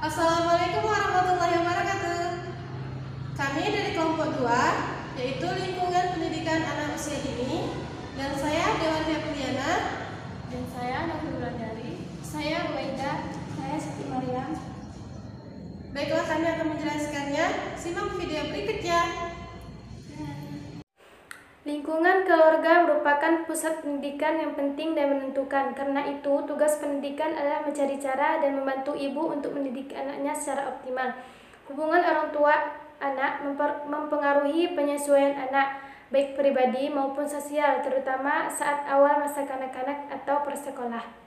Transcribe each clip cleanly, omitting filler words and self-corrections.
Assalamualaikum warahmatullahi wabarakatuh. Kami dari kelompok 2, yaitu lingkungan pendidikan anak usia dini, dan saya Dewan Febriana, Dan saya Nafil Wulandari. Saya Ruwaida. Saya Siti Maryam. Baiklah, kami akan menjelaskannya. Simak video berikutnya. Lingkungan keluarga merupakan pusat pendidikan yang penting dan menentukan. Karena itu, tugas pendidikan adalah mencari cara dan membantu ibu untuk mendidik anaknya secara optimal. Hubungan orang tua anak mempengaruhi penyesuaian anak, baik pribadi maupun sosial, terutama saat awal masa kanak-kanak atau prasekolah.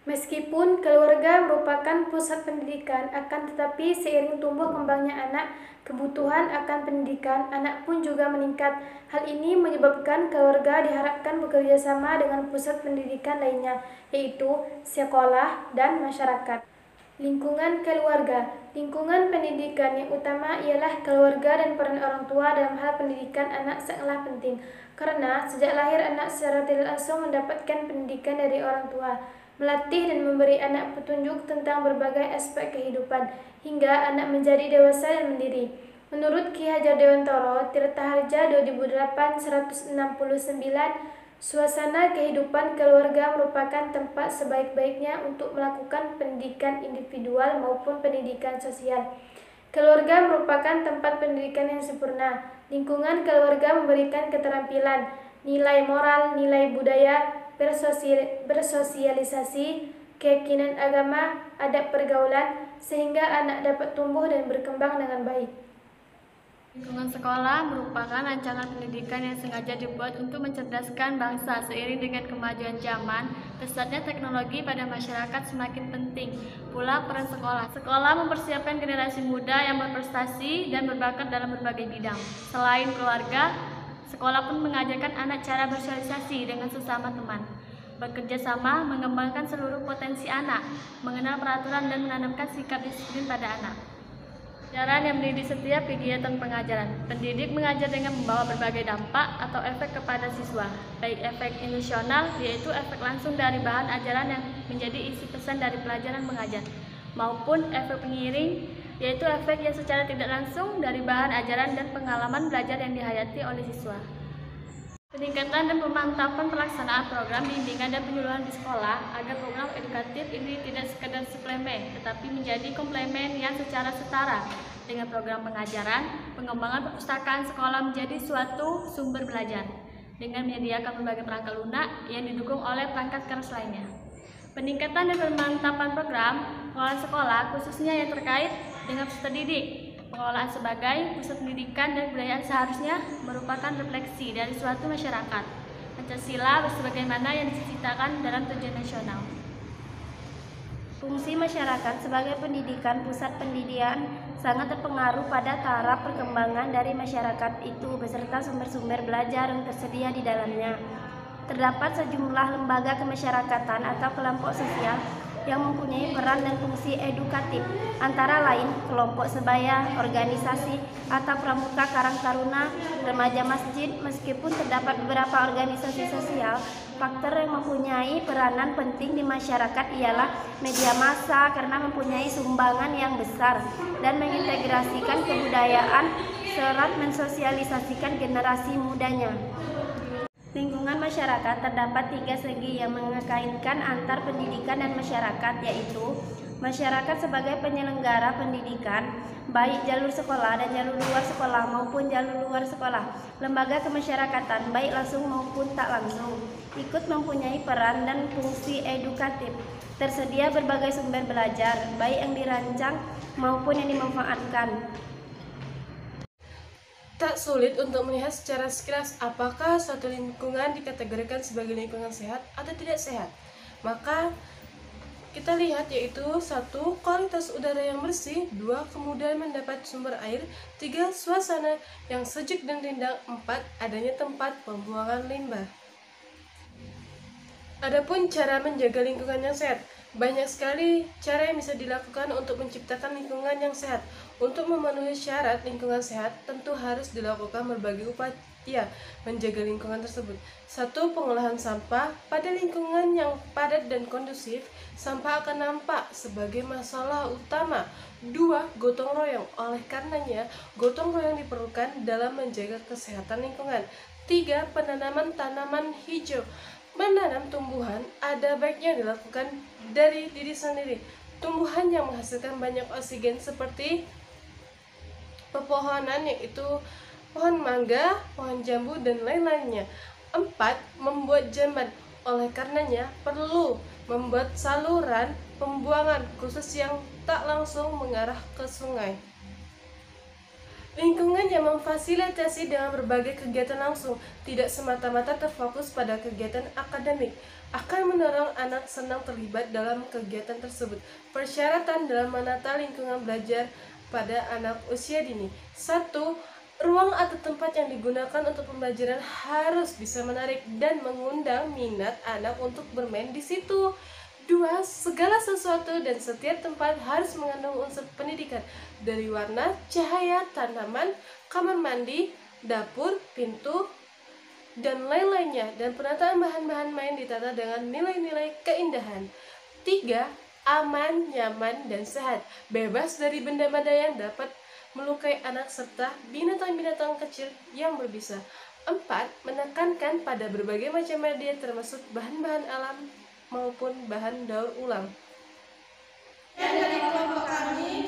Meskipun keluarga merupakan pusat pendidikan, akan tetapi seiring tumbuh kembangnya anak, kebutuhan akan pendidikan anak pun juga meningkat. Hal ini menyebabkan keluarga diharapkan bekerja sama dengan pusat pendidikan lainnya, yaitu sekolah dan masyarakat. Lingkungan keluarga. Lingkungan pendidikan yang utama ialah keluarga, dan peran orang tua dalam hal pendidikan anak sangatlah penting. Karena sejak lahir anak secara tidak langsung mendapatkan pendidikan dari orang tua, melatih dan memberi anak petunjuk tentang berbagai aspek kehidupan, hingga anak menjadi dewasa dan mandiri. Menurut Ki Hajar Dewantara, Tirtaharja 2008-169, suasana kehidupan keluarga merupakan tempat sebaik-baiknya untuk melakukan pendidikan individual maupun pendidikan sosial. Keluarga merupakan tempat pendidikan yang sempurna. Lingkungan keluarga memberikan keterampilan, nilai moral, nilai budaya, bersosialisasi, keyakinan agama, adab pergaulan, sehingga anak dapat tumbuh dan berkembang dengan baik. Lingkungan sekolah merupakan rancangan pendidikan yang sengaja dibuat untuk mencerdaskan bangsa. Seiring dengan kemajuan zaman, pesatnya teknologi pada masyarakat semakin penting. Pula peran sekolah. Sekolah mempersiapkan generasi muda yang berprestasi dan berbakat dalam berbagai bidang. Selain keluarga, sekolah pun mengajarkan anak cara bersosialisasi dengan sesama teman, bekerja sama, mengembangkan seluruh potensi anak, mengenal peraturan dan menanamkan sikap disiplin pada anak. Pelajaran yang mendidik setiap kegiatan pengajaran. Pendidik mengajar dengan membawa berbagai dampak atau efek kepada siswa, baik efek emosional, yaitu efek langsung dari bahan ajaran yang menjadi isi pesan dari pelajaran mengajar, maupun efek pengiring, yaitu efek yang secara tidak langsung dari bahan ajaran dan pengalaman belajar yang dihayati oleh siswa. Peningkatan dan pemantapan pelaksanaan program bimbingan dan penyuluhan di sekolah agar program edukatif ini tidak sekedar suplemen, tetapi menjadi komplemen yang secara setara dengan program pengajaran. Pengembangan perpustakaan sekolah menjadi suatu sumber belajar dengan menyediakan berbagai perangkat lunak yang didukung oleh perangkat keras lainnya. Peningkatan dan pemantapan program pengelolaan sekolah khususnya yang terkait dengan peserta didik. Pengelolaan sebagai pusat pendidikan dan kebudayaan seharusnya merupakan refleksi dari suatu masyarakat. Pancasila sebagaimana yang diciptakan dalam tujuan nasional. Fungsi masyarakat sebagai pendidikan pusat pendidikan sangat terpengaruh pada taraf perkembangan dari masyarakat itu beserta sumber-sumber belajar yang tersedia di dalamnya. Terdapat sejumlah lembaga kemasyarakatan atau kelompok sosial yang mempunyai peran dan fungsi edukatif, antara lain kelompok sebaya, organisasi atau pramuka karang taruna, remaja masjid. Meskipun terdapat beberapa organisasi sosial, faktor yang mempunyai peranan penting di masyarakat ialah media massa karena mempunyai sumbangan yang besar dan mengintegrasikan kebudayaan serta mensosialisasikan generasi mudanya. Lingkungan masyarakat terdapat 3 segi yang mengkaitkan antar pendidikan dan masyarakat, yaitu masyarakat sebagai penyelenggara pendidikan, baik jalur sekolah dan jalur luar sekolah maupun jalur luar sekolah. Lembaga kemasyarakatan, baik langsung maupun tak langsung, ikut mempunyai peran dan fungsi edukatif. Tersedia berbagai sumber belajar, baik yang dirancang maupun yang dimanfaatkan. Tak sulit untuk melihat secara sekilas apakah suatu lingkungan dikategorikan sebagai lingkungan sehat atau tidak sehat. Maka kita lihat, yaitu 1. Kualitas udara yang bersih, 2. Kemudahan mendapat sumber air, 3. Suasana yang sejuk dan rindang, 4. Adanya tempat pembuangan limbah. Adapun cara menjaga lingkungan yang sehat, banyak sekali cara yang bisa dilakukan untuk menciptakan lingkungan yang sehat. Untuk memenuhi syarat lingkungan sehat, tentu harus dilakukan berbagai Ya, menjaga lingkungan tersebut. 1. Pengolahan sampah. Pada lingkungan yang padat dan kondusif, sampah akan nampak sebagai masalah utama. 2. Gotong royong. Oleh karenanya, gotong royong diperlukan dalam menjaga kesehatan lingkungan. 3. Penanaman tanaman hijau. Menanam tumbuhan ada baiknya dilakukan dari diri sendiri. Tumbuhan yang menghasilkan banyak oksigen seperti pepohonan, yaitu pohon mangga, pohon jambu, dan lain-lainnya. 4. Membuat jamban. Oleh karenanya, perlu membuat saluran pembuangan khusus yang tak langsung mengarah ke sungai. Lingkungan yang memfasilitasi dengan berbagai kegiatan langsung, tidak semata-mata terfokus pada kegiatan akademik, akan mendorong anak senang terlibat dalam kegiatan tersebut. Persyaratan dalam menata lingkungan belajar pada anak usia dini. 1. Ruang atau tempat yang digunakan untuk pembelajaran harus bisa menarik dan mengundang minat anak untuk bermain di situ. 2. Segala sesuatu dan setiap tempat harus mengandung unsur pendidikan, dari warna, cahaya, tanaman, kamar mandi, dapur, pintu, dan lain-lainnya, dan penataan bahan-bahan main ditata dengan nilai-nilai keindahan. 3. Aman, nyaman, dan sehat, bebas dari benda-benda yang dapat melukai anak serta binatang-binatang kecil yang berbisa. 4. Menekankan pada berbagai macam media termasuk bahan-bahan alam maupun bahan daur ulang. Dari kelompok kami